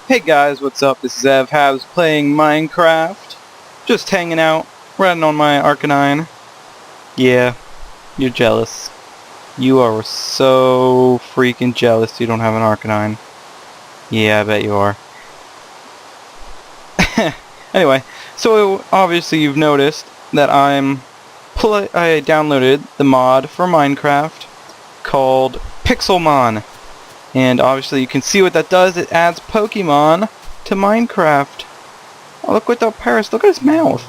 Hey guys, what's up? This is Ev Habs playing Minecraft. Just hanging out, riding on my Arcanine. Yeah, you're jealous. You are so freaking jealous you don't have an Arcanine. Yeah, I bet you are. Anyway, so obviously you've noticed that I downloaded the mod for Minecraft called Pixelmon. And obviously you can see what that does. It adds Pokemon to Minecraft. Oh, look at that Paris. Look at his mouth.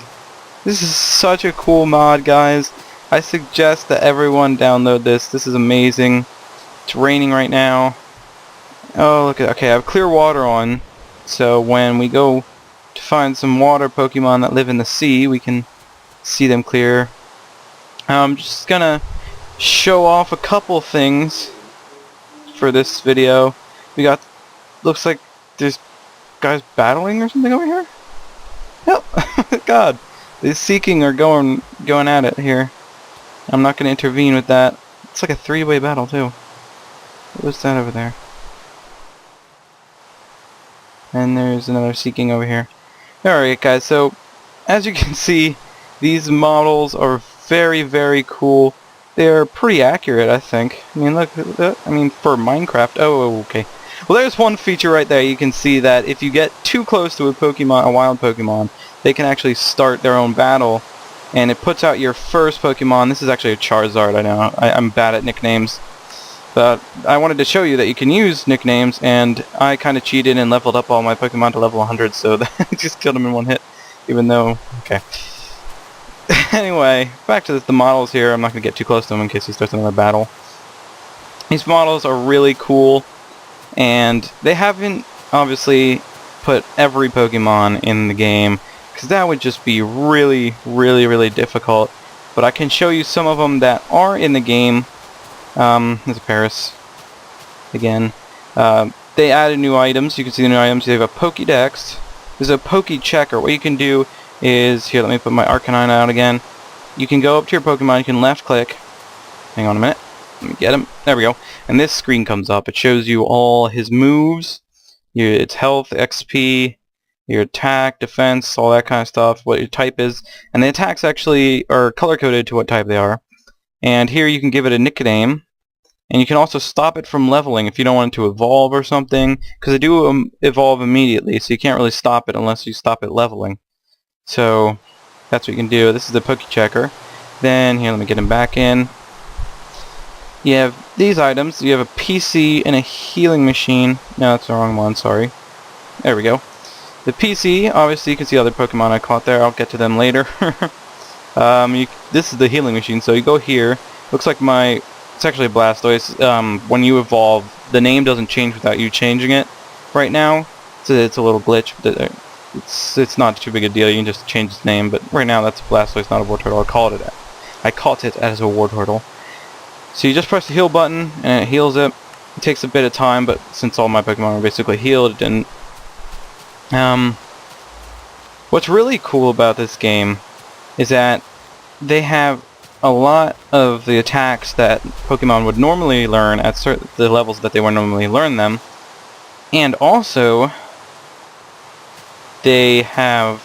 This is such a cool mod, guys. I suggest that everyone download this. This is amazing. It's raining right now. Oh, look at. Okay, I have clear water on. So when we go to find some water Pokemon that live in the sea, we can see them clear. I'm just gonna show off a couple things for this video. We got, looks like there's guys battling or something over here. Yep. God, the Seeking are going at it here. I'm not gonna intervene with that. It's like a three-way battle too. What was that over there? And there's another Seeking over here. Alright guys, so as you can see, these models are very, very cool. They're pretty accurate, I think. I mean, look, I mean, for Minecraft. Oh, okay. Well, there's one feature right there. You can see that if you get too close to a Pokemon, a wild Pokemon, they can actually start their own battle, and it puts out your first Pokemon. This is actually a Charizard, I know. I'm bad at nicknames. But I wanted to show you that you can use nicknames, and I kind of cheated and leveled up all my Pokemon to level 100, so that just killed them in one hit, even though... Okay. Anyway, back to the models here. I'm not going to get too close to him in case he starts another battle. These models are really cool, and they haven't obviously put every Pokemon in the game, because that would just be really, really, really difficult. But I can show you some of them that are in the game. There's a Paris again. They added new items. You can see the new items. They have a Pokédex. There's a Poké Checker. What you can do is, here, let me put my Arcanine out again. You can go up to your Pokemon, you can left click. Hang on a minute. Let me get him. There we go. And this screen comes up. It shows you all his moves, its health, XP, your attack, defense, all that kind of stuff, what your type is. And the attacks actually are color-coded to what type they are. And here you can give it a nickname. And you can also stop it from leveling if you don't want it to evolve or something, because they do evolve immediately, so you can't really stop it unless you stop it leveling. So that's what you can do. This is the Poké Checker. Then here, let me get him back in. You have these items. You have a PC and a healing machine. No, that's the wrong one. Sorry. There we go. The PC. Obviously, you can see other Pokemon I caught there. I'll get to them later. This is the healing machine. So you go here. Looks like it's actually a Blastoise. When you evolve, the name doesn't change without you changing it. Right now, it's a little glitch. It's not too big a deal. You can just change its name, but right now that's a Blastoise, not a Wartortle. I caught it as a Wartortle. So you just press the heal button and it heals it. It takes a bit of time, but since all my Pokemon are basically healed, it didn't. What's really cool about this game is that they have a lot of the attacks that Pokemon would normally learn at the levels that they would normally learn them, and also they have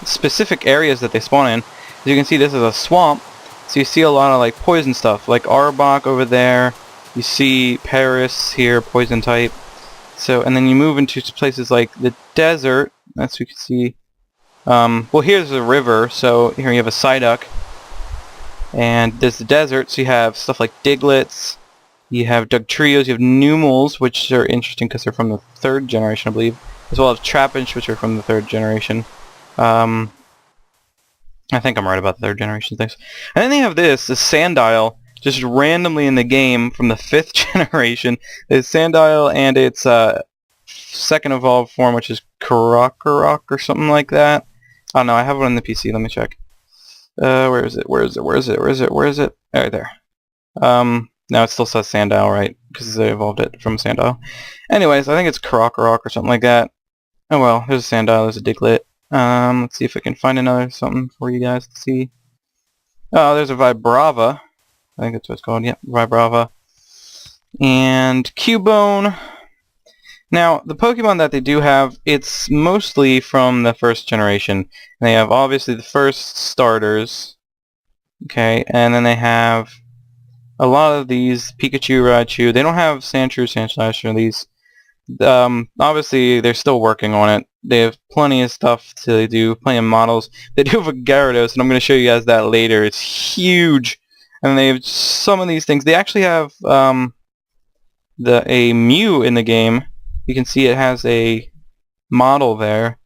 specific areas that they spawn in. As you can see, this is a swamp, so you see a lot of like poison stuff, like Arbok over there. You see Paris here, poison type. So, and then you move into places like the desert. That's what you can see. Well, here's a river, so here you have a Psyduck. And there's the desert, so you have stuff like Diglets. You have Dugtrios, you have Numels, which are interesting because they're from the 3rd generation, I believe. As well as Trapinch, which are from the 3rd generation. I think I'm right about the 3rd generation things. And then they have this Sandile, just randomly in the game from the 5th generation. It's Sandile and its second evolved form, which is Karokarok or something like that. I don't know, I have one on the PC, let me check. Where is it? Right there. Now it still says Sandile, right? Because they evolved it from Sandile. Anyways, I think it's Karokarok or something like that. Oh well, there's a Sandile, there's a Diglett. Let's see if I can find another something for you guys to see. Oh, there's a Vibrava. I think that's what it's called. Yeah, Vibrava. And Cubone. Now, the Pokemon that they do have, it's mostly from the first generation. And they have obviously the first starters, okay, and then they have a lot of these Pikachu, Raichu. They don't have Sandshrew, Sandslash, or these. Obviously, they're still working on it. They have plenty of stuff to do, plenty of models. They do have a Gyarados, and I'm going to show you guys that later. It's huge, and they have some of these things. They actually have a Mew in the game. You can see it has a model there.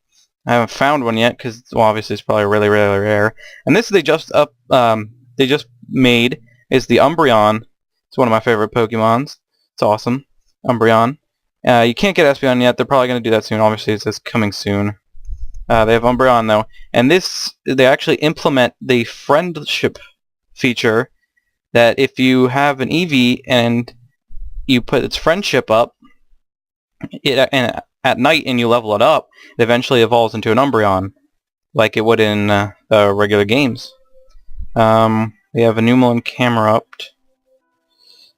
I haven't found one yet because, well, obviously it's probably really, really rare. And this they just made is the Umbreon. It's one of my favorite Pokemons. It's awesome, Umbreon. You can't get Espeon yet. They're probably going to do that soon. Obviously, it says coming soon. They have Umbreon though, and they actually implement the friendship feature that if you have an Eevee and you put its friendship up, and at night and you level it up, it eventually evolves into an Umbreon, like it would in regular games. We have a Numel Camerupt,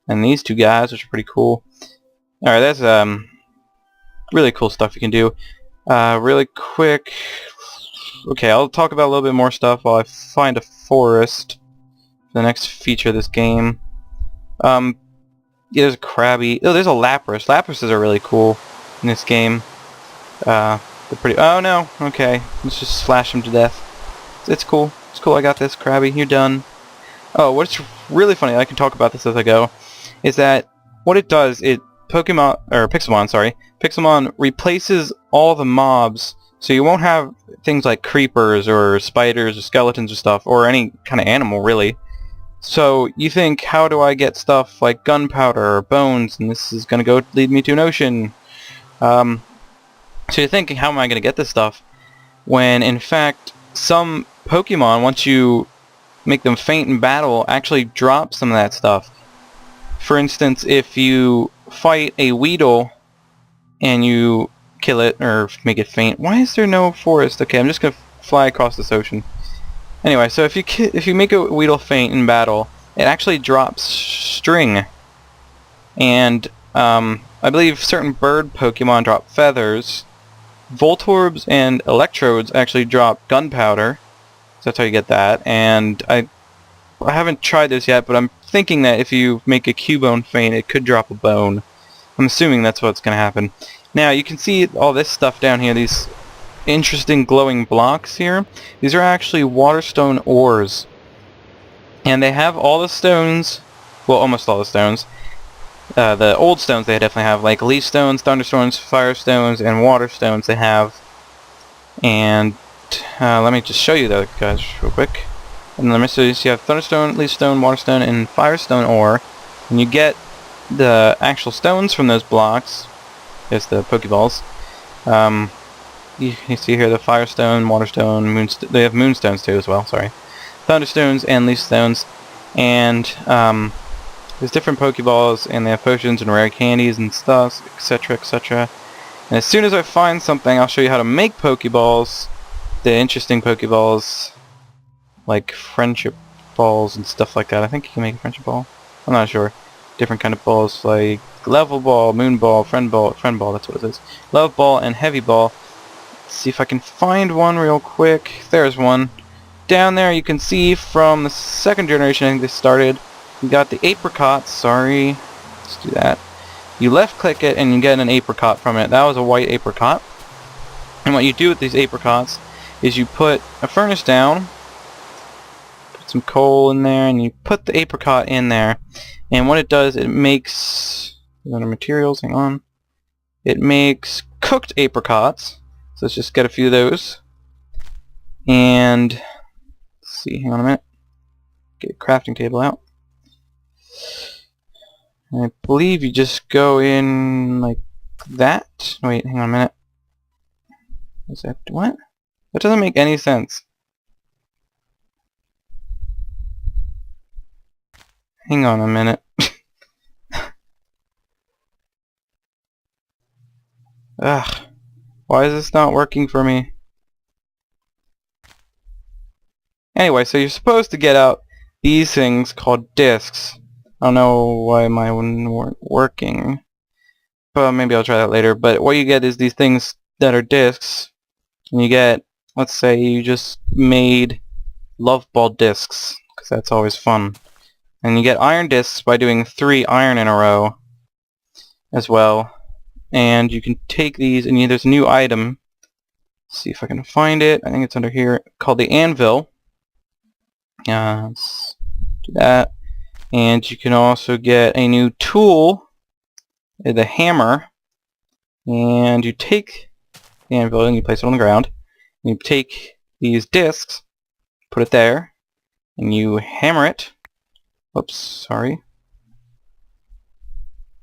and these two guys, which are pretty cool. Alright, that's really cool stuff you can do. Really quick, okay, I'll talk about a little bit more stuff while I find a forest for the next feature of this game. Yeah, there's a Krabby. Oh, there's a Lapras. Laprases are really cool in this game. They're pretty... Oh, no. Okay. Let's just slash them to death. It's cool. It's cool. I got this, Krabby. You're done. Oh, what's really funny, I can talk about this as I go, is that what it does, Pixelmon replaces all the mobs, so you won't have things like creepers or spiders or skeletons or stuff, or any kind of animal, really. So you think, how do I get stuff like gunpowder or bones, and this is going to lead me to an ocean. So you're thinking, how am I going to get this stuff? When in fact, some Pokemon, once you make them faint in battle, actually drop some of that stuff. For instance, if you fight a Weedle and you kill it or make it faint, why is there no forest? Okay, I'm just going to fly across this ocean. Anyway, so if you make a Weedle faint in battle, it actually drops string, and I believe certain bird Pokemon drop feathers. Voltorbs and Electrodes actually drop gunpowder, so that's how you get that. And I haven't tried this yet, but I'm thinking that if you make a Cubone faint, it could drop a bone. I'm assuming that's what's going to happen. Now you can see all this stuff down here. These interesting glowing blocks here. These are actually waterstone ores, and they have all the stones, well, almost all the stones. The old stones they definitely have, like leaf stones, thunderstones, fire stones, and water stones they have. And let me just show you those guys real quick. And let me see, you have thunderstone, leaf stone, water stone, and firestone ore, and you get the actual stones from those blocks. There's the Pokeballs. You see here the Firestone, Waterstone, they have Moonstones too as well, sorry. Thunderstones and Leaf Stones. And there's different Pokeballs, and they have potions and rare candies and stuff, etc, etc. And as soon as I find something, I'll show you how to make Pokeballs. The interesting Pokeballs, like Friendship Balls and stuff like that. I think you can make a Friendship Ball. I'm not sure. Different kind of balls, like Level Ball, Moon Ball, Friend Ball, that's what it is. Love Ball and Heavy Ball. See if I can find one real quick. There's one. Down there you can see from the second generation, I think they started. You got the apricots, sorry. Let's do that. You left click it and you get an apricot from it. That was a white apricot. And what you do with these apricots is you put a furnace down, put some coal in there, and you put the apricot in there. And what it does, it makes, under materials, hang on. It makes cooked apricots. So let's just get a few of those. And let's see, hang on a minute. Get a crafting table out. And I believe you just go in like that. Wait, hang on a minute. Is that what? That doesn't make any sense. Hang on a minute. Ugh. Why is this not working for me? Anyway, so you're supposed to get out these things called discs. I don't know why my one weren't working. but maybe I'll try that later. But what you get is these things that are discs, and you get, let's say you just made love ball discs, because that's always fun. And you get iron discs by doing 3 iron in a row as well. And you can take these, and there's a new item. Let's see if I can find it. I think it's under here, called the anvil. Let's do that. And you can also get a new tool, the hammer. And you take the anvil and you place it on the ground. And you take these discs, put it there, and you hammer it. Oops, sorry.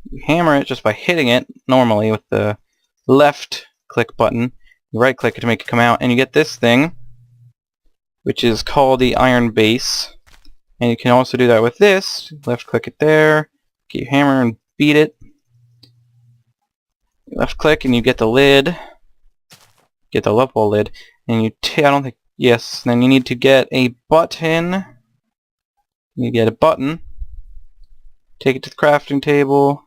You hammer it just by hitting it normally with the left click button. You right click it to make it come out, and you get this thing, which is called the iron base. And you can also do that with this. Left click it there, get your hammer and beat it. Left click and you get the lid. Get the love ball lid. And you I don't think, yes, then you need to get a button. You get a button. Take it to the crafting table.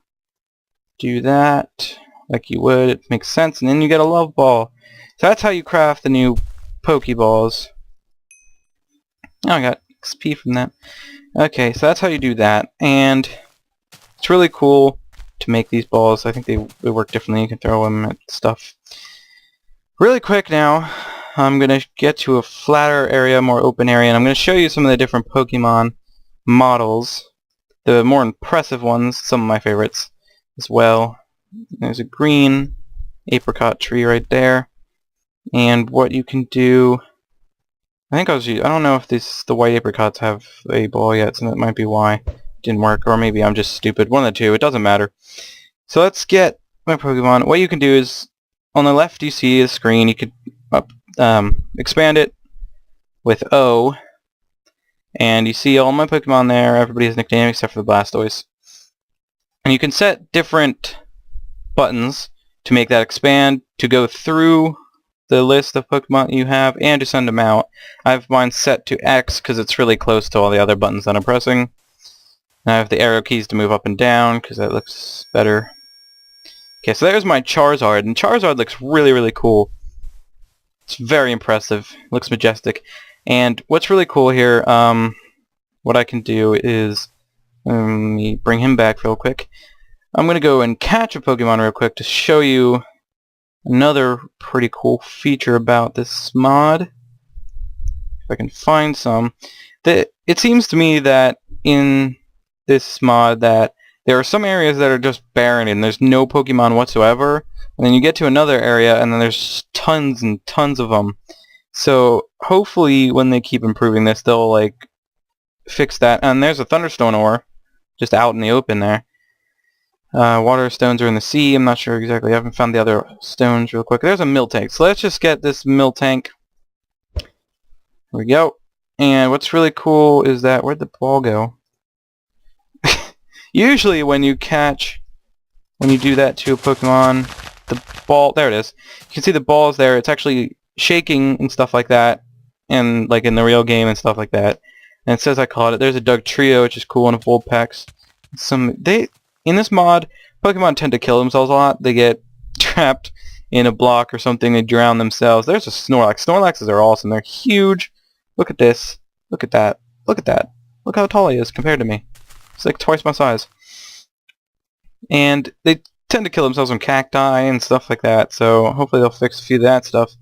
Do that like you would. It makes sense. And then you get a love ball. So that's how you craft the new Pokeballs. Oh, I got XP from that. Okay, so that's how you do that. And it's really cool to make these balls. I think they work differently. You can throw them at stuff. Really quick now, I'm going to get to a flatter area, more open area, and I'm going to show you some of the different Pokemon models. The more impressive ones, some of my favorites as well. There's a green apricot tree right there. And what you can do, I don't know if the white apricots have a ball yet, so that might be why it didn't work, or maybe I'm just stupid. One of the two, it doesn't matter. So let's get my Pokemon. What you can do is, on the left you see the screen, you could expand it with O, and you see all my Pokemon there. Everybody has a nickname except for the Blastoise. And you can set different buttons to make that expand, to go through the list of Pokemon you have, and to send them out. I have mine set to X because it's really close to all the other buttons that I'm pressing. And I have the arrow keys to move up and down because that looks better. Okay, so there's my Charizard, and Charizard looks really, really cool. It's very impressive. It looks majestic. And what's really cool here, what I can do is, let me bring him back real quick. I'm going to go and catch a Pokemon real quick to show you another pretty cool feature about this mod. If I can find some. It seems to me that in this mod that there are some areas that are just barren and there's no Pokemon whatsoever. And then you get to another area and then there's tons and tons of them. So hopefully when they keep improving this, they'll like fix that. And there's a Thunderstone ore just out in the open there. Water stones are in the sea. I'm not sure exactly. I haven't found the other stones real quick. There's a Miltank. So let's just get this Miltank. Here we go. And what's really cool is that, where'd the ball go? Usually when you do that to a Pokemon, the ball, there it is. You can see the ball's there. It's actually shaking and stuff like that. And like in the real game and stuff like that. And it says I caught it. There's a Dugtrio, which is cool, and a Vulpix. In this mod, Pokemon tend to kill themselves a lot. They get trapped in a block or something. They drown themselves. There's a Snorlax. Snorlaxes are awesome. They're huge. Look at this. Look at that. Look at that. Look how tall he is compared to me. It's like twice my size. And they tend to kill themselves on cacti and stuff like that. So hopefully they'll fix a few of that stuff.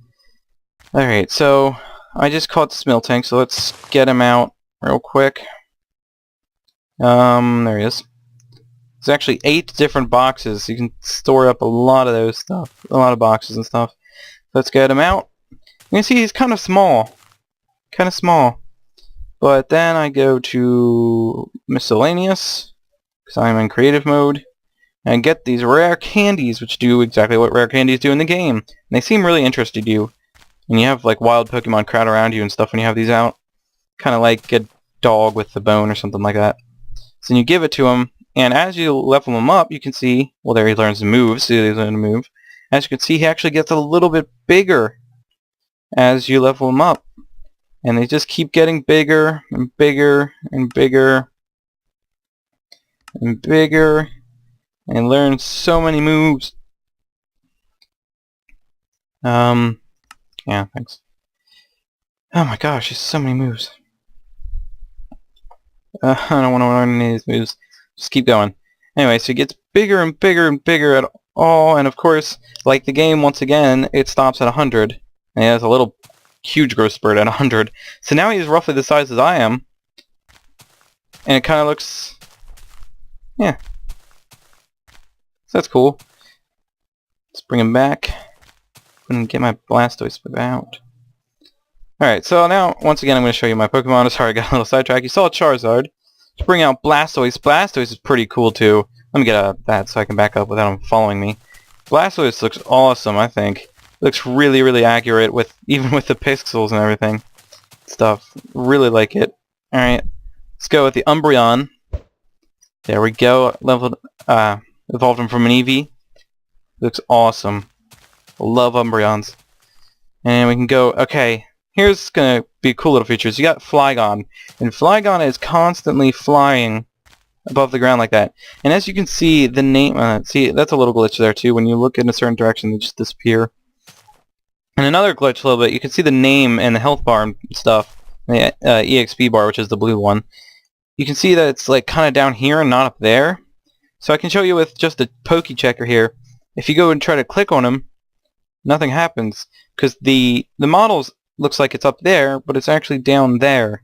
Alright, so I just caught this Miltank, so let's get him out real quick. There he is. There's actually 8 different boxes. You can store up a lot of those stuff. A lot of boxes and stuff. Let's get him out. You can see he's kind of small. Kind of small. But then I go to miscellaneous, because I'm in creative mode, and get these rare candies, which do exactly what rare candies do in the game. And they seem really interested to you. And you have like wild Pokemon crowd around you and stuff when you have these out. Kind of like a dog with the bone or something like that. So you give it to him. And as you level him up, you can see, well, there he learns to move. See, he's learning to move. As you can see, he actually gets a little bit bigger as you level him up. And they just keep getting bigger and bigger and bigger and bigger and learn so many moves. Yeah, thanks. Oh my gosh, there's so many moves. I don't want to learn any of these moves. Just keep going. Anyway, so it gets bigger and bigger and bigger at all, and of course, like the game, once again, it stops at 100. And he has a little huge growth spurt at 100. So now he's roughly the size as I am. And it kind of looks... yeah. So that's cool. Let's bring him back. And get my Blastoise out. Alright, so now, once again, I'm going to show you my Pokemon. Sorry, I got a little sidetracked. You saw Charizard. Let's bring out Blastoise. Blastoise is pretty cool, too. Let me get out of that so I can back up without him following me. Blastoise looks awesome, I think. Looks really, really accurate, with even with the pixels and everything. Stuff. Really like it. Alright, let's go with the Umbreon. There we go. Evolved him from an Eevee. Looks awesome. Love Umbreons. And we can go, okay, here's gonna be cool little features. You got Flygon, and Flygon is constantly flying above the ground like that. And as you can see, the name, see, that's a little glitch there too. When you look in a certain direction, they just disappear. And another glitch a little bit, you can see the name and the health bar and stuff, the EXP bar, which is the blue one. You can see that it's like kind of down here and not up there. So I can show you with just a Poke Checker here. If you go and try to click on him, nothing happens, because the models looks like it's up there, but it's actually down there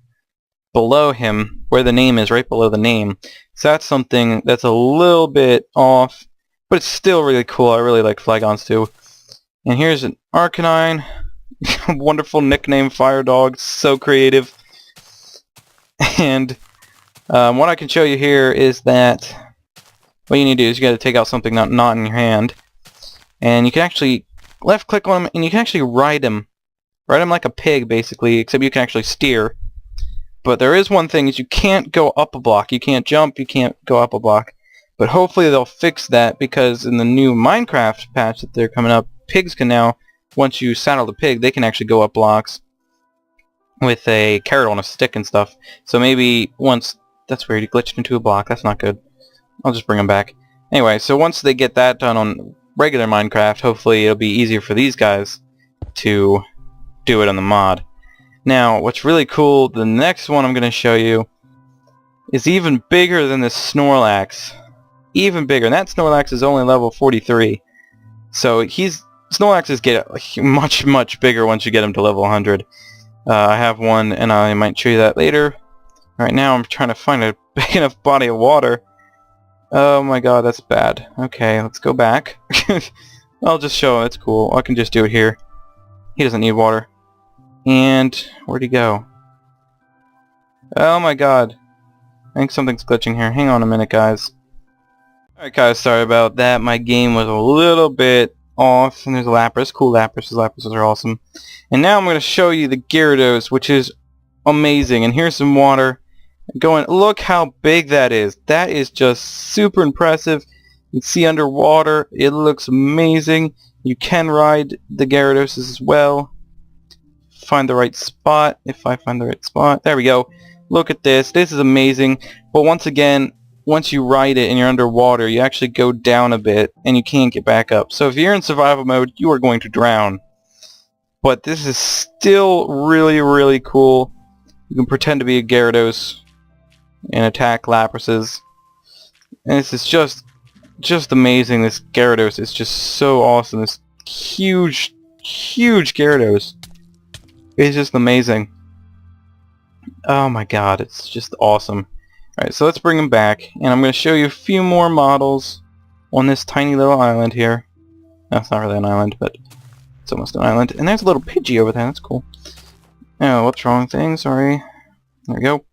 below him, where the name is, right below the name. So that's something that's a little bit off, but it's still really cool. I really like Flygons too. And here's an Arcanine. Wonderful nickname, Fire Dog. So creative. And what I can show you here is that what you need to do is you got to take out something not in your hand, and you can actually left click on him, and you can actually ride him. Ride him like a pig, basically, except you can actually steer. But there is one thing, is you can't go up a block. You can't jump, you can't go up a block. But hopefully they'll fix that, because in the new Minecraft patch that they're coming up, pigs can now, once you saddle the pig, they can actually go up blocks with a carrot on a stick and stuff. So maybe once... that's weird, he glitched into a block. That's not good. I'll just bring him back. Anyway, so once they get that done on regular Minecraft, hopefully it'll be easier for these guys to do it on the mod. Now, what's really cool, the next one I'm going to show you is even bigger than the Snorlax. Even bigger. And that Snorlax is only level 43. So Snorlaxes get much, much bigger once you get them to level 100. I have one, and I might show you that later. Right now I'm trying to find a big enough body of water. Oh my god, that's bad. Okay, let's go back. I'll just show him, it's cool. I can just do it here. He doesn't need water. And where'd he go? Oh my god. I think something's glitching here. Hang on a minute, guys. Alright guys, sorry about that. My game was a little bit off. And there's a Lapras. Cool Laprases. Laprases are awesome. And now I'm going to show you the Gyarados, which is amazing. And here's some water. Going, look how big that is. That is just super impressive. You can see underwater. It looks amazing. You can ride the Gyarados as well. Find the right spot. If I find the right spot. There we go. Look at this. This is amazing. But once again, once you ride it and you're underwater, you actually go down a bit and you can't get back up. So if you're in survival mode, you are going to drown. But this is still really, really cool. You can pretend to be a Gyarados and attack Laprases. And this is just amazing. This Gyarados is just so awesome. This huge, huge Gyarados is just amazing. Oh my god, it's just awesome. Alright, so let's bring him back, and I'm going to show you a few more models on this tiny little island here. No, it's not really an island, but it's almost an island. And there's a little Pidgey over there, that's cool. Oh, what's wrong thing? Sorry. There we go.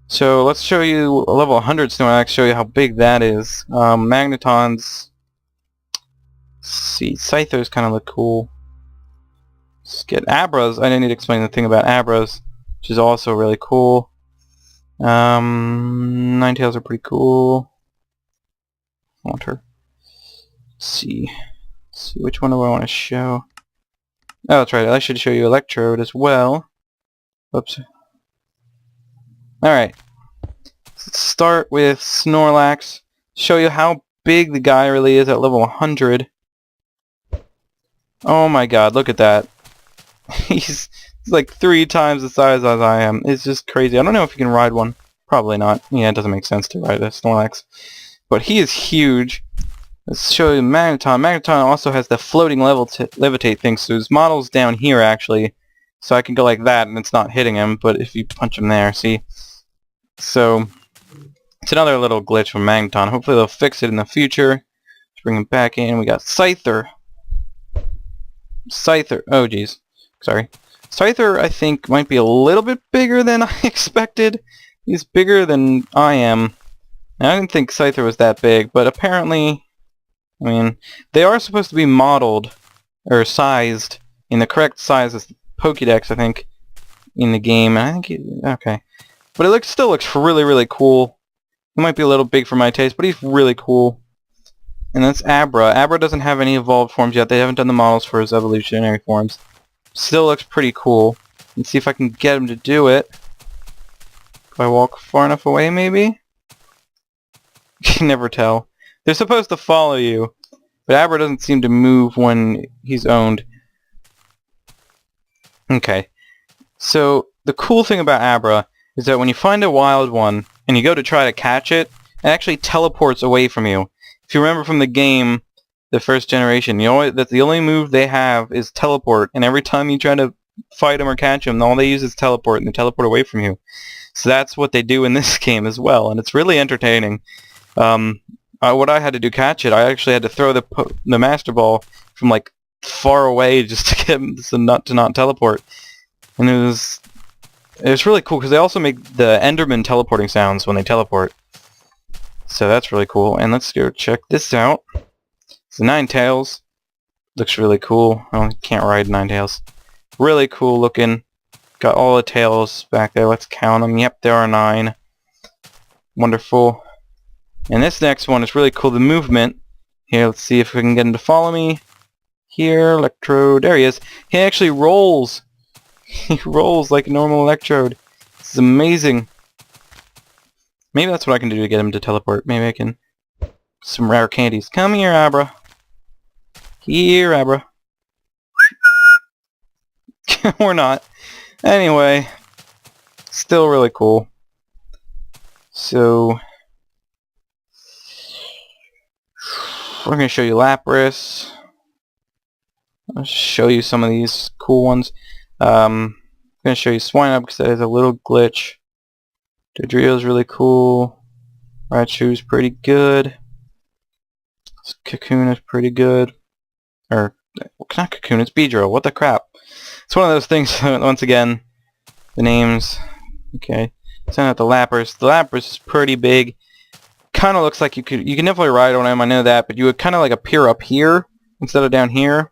So let's show you a level 100 Snorlax, show you how big that is. Magnetons. Let's see, Scythers kind of look cool. Let's get Abras. I didn't need to explain the thing about Abras, which is also really cool. Ninetales are pretty cool. I want her. Let's see. Which one do I want to show? Oh, that's right. I should show you Electrode as well. Oops. Alright. Let's start with Snorlax. Show you how big the guy really is at level 100. Oh my god, look at that. He's like 3 times the size as I am. It's just crazy. I don't know if you can ride one. Probably not. Yeah, it doesn't make sense to ride a Snorlax. But he is huge. Let's show you Magneton. Magneton also has the floating levitate thing, so his model's down here actually. So I can go like that and it's not hitting him, but if you punch him there, see? So, it's another little glitch from Magneton. Hopefully they'll fix it in the future. Let's bring him back in. We got Scyther. Oh jeez. Sorry. Scyther, I think, might be a little bit bigger than I expected. He's bigger than I am. I didn't think Scyther was that big, but apparently, I mean, they are supposed to be modeled, or sized, in the correct size as the Pokédex, I think, in the game. And I think okay. But it still looks really, really cool. He might be a little big for my taste, but he's really cool. And that's Abra. Abra doesn't have any evolved forms yet. They haven't done the models for his evolutionary forms. Still looks pretty cool. Let's see if I can get him to do it. If I walk far enough away, maybe? You can never tell. They're supposed to follow you, but Abra doesn't seem to move when he's owned. Okay. So, the cool thing about Abra is that when you find a wild one, and you go to try to catch it, it actually teleports away from you. If you remember from the game, the first generation, that's the only move they have is teleport, and every time you try to fight them or catch them, all they use is teleport, and they teleport away from you. So that's what they do in this game as well, and it's really entertaining. What I had to do to catch it, I actually had to throw the Master Ball from like far away just to get him to not teleport. And it was really cool because they also make the Enderman teleporting sounds when they teleport. So that's really cool. And let's go check this out. It's the Ninetales. Looks really cool. Oh, I can't ride Ninetales. Really cool looking. Got all the tails back there. Let's count them. Yep, there are 9. Wonderful. And this next one is really cool. The movement. Here, let's see if we can get him to follow me. Here, Electrode. There he is. He actually rolls. He rolls like a normal Electrode. This is amazing. Maybe that's what I can do to get him to teleport. Maybe I can... Some rare candies. Come here, Abra. Here, Abra. Or not. Anyway. Still really cool. So... we're going to show you Lapras. I'll show you some of these cool ones. I'm going to show you Swinub because that is a little glitch. Dodrio's really cool. Raichu's pretty good. Cocoon is pretty good. Or, not Cocoon, it's Beedrill. What the crap? It's one of those things, once again, the names. Okay. Send out the Lapras. The Lapras is pretty big. Kind of looks like you can definitely ride on him, I know that, but you would kind of like appear up here instead of down here.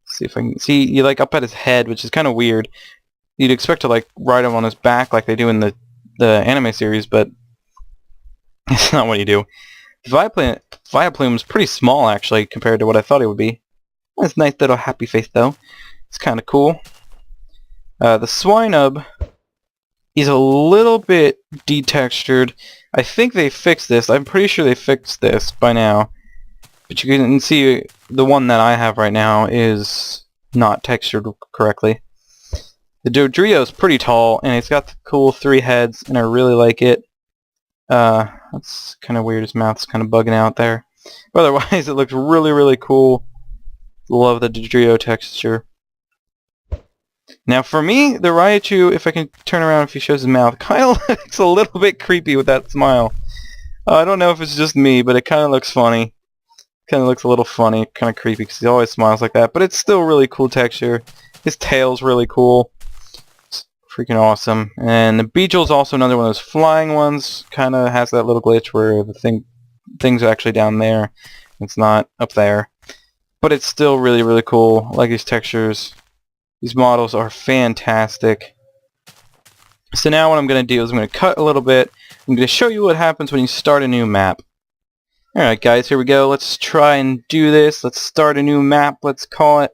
Let's see if I can see you like up at his head, which is kind of weird. You'd expect to like ride him on his back like they do in the anime series, but it's not what you do. Vileplume's pretty small actually compared to what I thought it would be. It's a nice little happy face though. It's kind of cool. The Swinub is a little bit detextured. I think they fixed this. I'm pretty sure they fixed this by now. But you can see the one that I have right now is not textured correctly. The Dodrio is pretty tall, and it's got the cool 3 heads, and I really like it. That's kind of weird. His mouth's kind of bugging out there. But otherwise, it looks really, really cool. Love the Dodrio texture. Now for me, the Raichu, if I can turn around if he shows his mouth, kind of looks a little bit creepy with that smile. I don't know if it's just me, but it kind of looks funny. Kind of looks a little funny, kind of creepy, because he always smiles like that. But it's still really cool texture. His tail's really cool. It's freaking awesome. And the Beedrill's also another one of those flying ones. Kind of has that little glitch where the things are actually down there. It's not up there. But it's still really, really cool. I like these textures. These models are fantastic. So now what I'm going to do is I'm going to cut a little bit. I'm going to show you what happens when you start a new map. Alright guys, here we go. Let's try and do this. Let's start a new map. Let's call it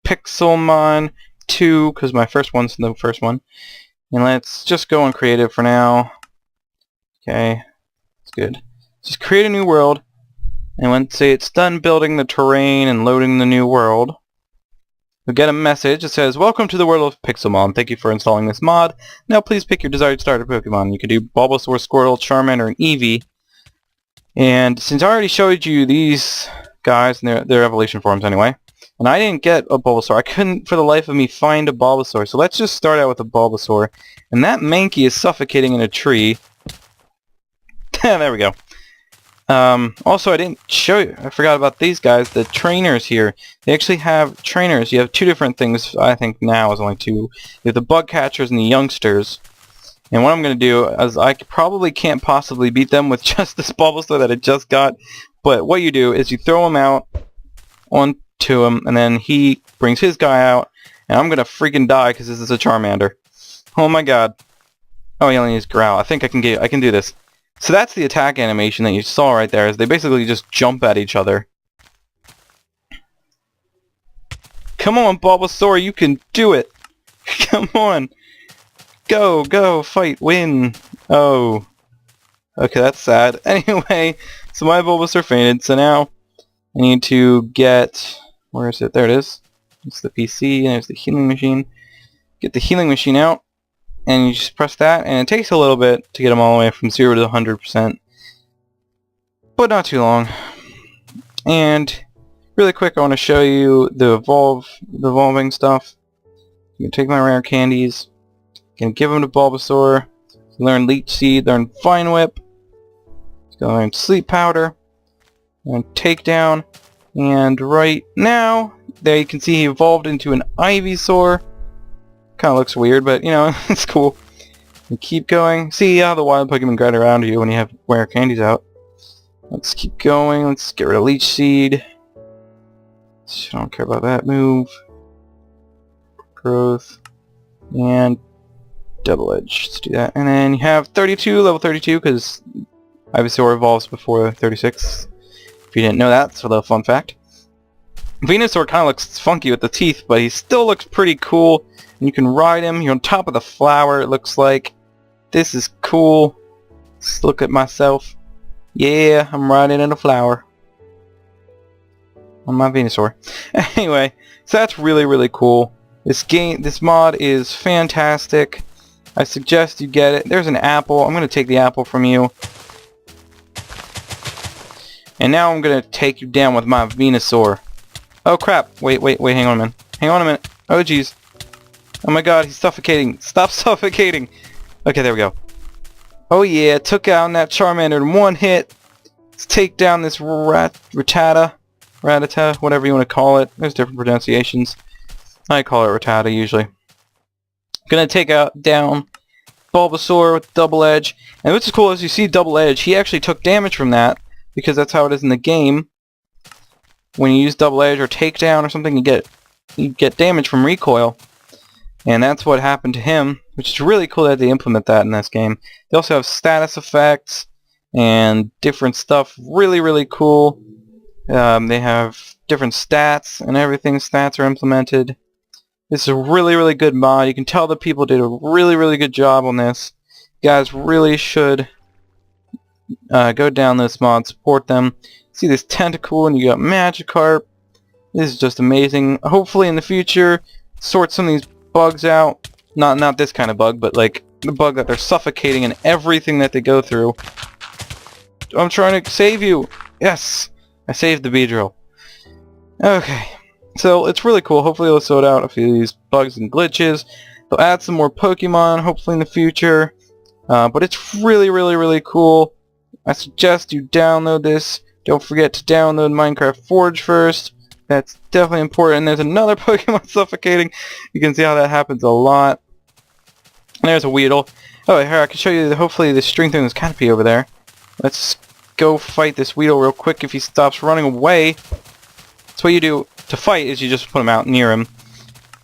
Pixelmon 2, because my first one's the first one. And let's just go on creative for now. Okay, that's good. Just create a new world, and once it's done building the terrain and loading the new world, you'll get a message that says, "Welcome to the world of Pixelmon. Thank you for installing this mod. Now please pick your desired starter Pokemon." You can do Bulbasaur, Squirtle, Charmander, and Eevee. And since I already showed you these guys and their evolution forms anyway, and I didn't get a Bulbasaur, I couldn't for the life of me find a Bulbasaur. So let's just start out with a Bulbasaur. And that Mankey is suffocating in a tree. There we go. Also, I didn't show you. I forgot about these guys, the trainers here. They actually have trainers. You have two different things. I think now is only two. You have the bug catchers and the youngsters. And what I'm going to do is I probably can't possibly beat them with just this Bulbasaur that I just got. But what you do is you throw him out onto him, and then he brings his guy out. And I'm going to freaking die because this is a Charmander. Oh my god. Oh, he only needs Growl. I think I can do this. So that's the attack animation that you saw right there, is they basically just jump at each other. Come on, Bulbasaur, you can do it! Come on! Go, go, fight, win! Oh. Okay, that's sad. Anyway, so my Bulbasaur fainted, so now I need to get... Where is it? There it is. It's the PC, and there's the healing machine. Get the healing machine out. And you just press that, and it takes a little bit to get them all the way from 0 to 100%. But not too long. And really quick, I want to show you the evolving stuff. You can take my rare candies. You can give them to Bulbasaur. Learn Leech Seed, learn Vine Whip. Learn Sleep Powder. Learn Takedown. And right now, there you can see he evolved into an Ivysaur. Kind of looks weird, but you know, it's cool. And keep going. See how the wild Pokemon guide around you when you have rare candies out. Let's keep going. Let's get rid of Leech Seed. I don't care about that move. Growth. And Double Edge. Let's do that. And then you have 32, level 32, because Ivysaur evolves before 36. If you didn't know that, it's a little fun fact. Venusaur kind of looks funky with the teeth, but he still looks pretty cool. You can ride him. You're on top of the flower, it looks like. This is cool. Just look at myself. Yeah, I'm riding in a flower. On my Venusaur. Anyway, so that's really, really cool. This mod is fantastic. I suggest you get it. There's an apple. I'm going to take the apple from you. And now I'm going to take you down with my Venusaur. Oh crap. Wait, hang on a minute. Hang on a minute. Oh jeez. Oh my god, he's suffocating. Stop suffocating. Okay, there we go. Oh yeah, took out that Charmander in one hit. Let's take down this Rattata, whatever you want to call it. There's different pronunciations. I call it Rattata usually. Gonna take down Bulbasaur with Double Edge. And what's cool is you see Double Edge, he actually took damage from that, because that's how it is in the game. When you use Double Edge or Takedown or something, you get damage from recoil. And that's what happened to him, which is really cool that they implement that in this game. They also have status effects and different stuff. Really, really cool. They have different stats and everything. Stats are implemented. This is a really, really good mod. You can tell the people did a really, really good job on this. You guys really should go down this mod, support them. See this Tentacool, and you got Magikarp. This is just amazing. Hopefully in the future, sort some of these bugs out. Not this kind of bug, but like the bug that they're suffocating and everything that they go through. I'm trying to save you. Yes, I saved the Beedrill. Okay, so it's really cool. Hopefully they'll sort out a few of these bugs and glitches. They'll add some more Pokemon, hopefully in the future. But it's really, really, really cool. I suggest you download this. Don't forget to download Minecraft Forge first. That's definitely important. There's another Pokemon suffocating. You can see how that happens a lot. And there's a Weedle. Oh, here, I can show you, hopefully, the string thing, this canopy over there. Let's go fight this Weedle real quick if he stops running away. That's what you do to fight, is you just put him out near him.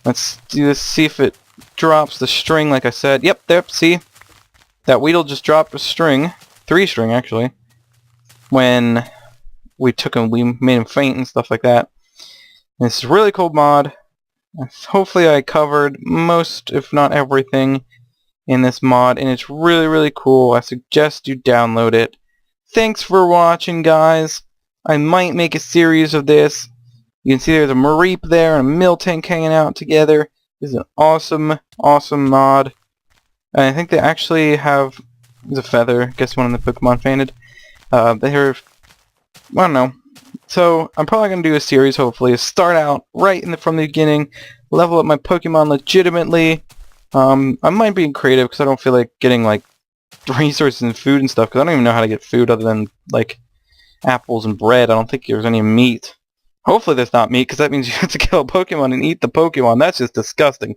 Let's do this, see if it drops the string like I said. Yep, there, see? That Weedle just dropped a string. 3 string, actually. When we took him, we made him faint and stuff like that. And this is a really cool mod. Hopefully I covered most, if not everything, in this mod, and it's really, really cool. I suggest you download it. Thanks for watching, guys. I might make a series of this. You can see there's a Mareep there and a Miltank hanging out together. This is an awesome, awesome mod. And I think they actually have... There's a feather. Guess one of the Pokemon fainted. They're... I don't know. So, I'm probably going to do a series, hopefully. Start out right from the beginning. Level up my Pokemon legitimately. I might be creative because I don't feel like getting, like, resources and food and stuff. Because I don't even know how to get food other than, like, apples and bread. I don't think there's any meat. Hopefully there's not meat, because that means you have to kill a Pokemon and eat the Pokemon. That's just disgusting.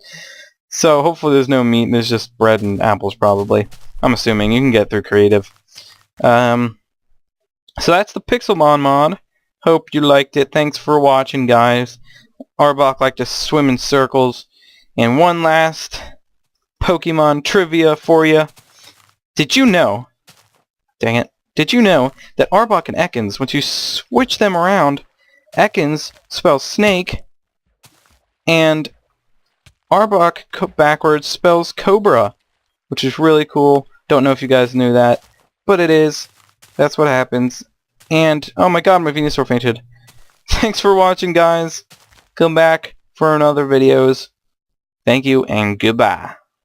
So, hopefully there's no meat and there's just bread and apples, probably. I'm assuming. You can get through creative. So that's the Pixelmon mod. Hope you liked it. Thanks for watching, guys. Arbok liked to swim in circles. And one last Pokemon trivia for you. Did you know... Dang it. Did you know that Arbok and Ekans, once you switch them around, Ekans spells snake, and Arbok backwards spells cobra, which is really cool. Don't know if you guys knew that, but it is. That's what happens. And, oh my god, my Venusaur fainted. Thanks for watching, guys. Come back for another videos. Thank you, and goodbye.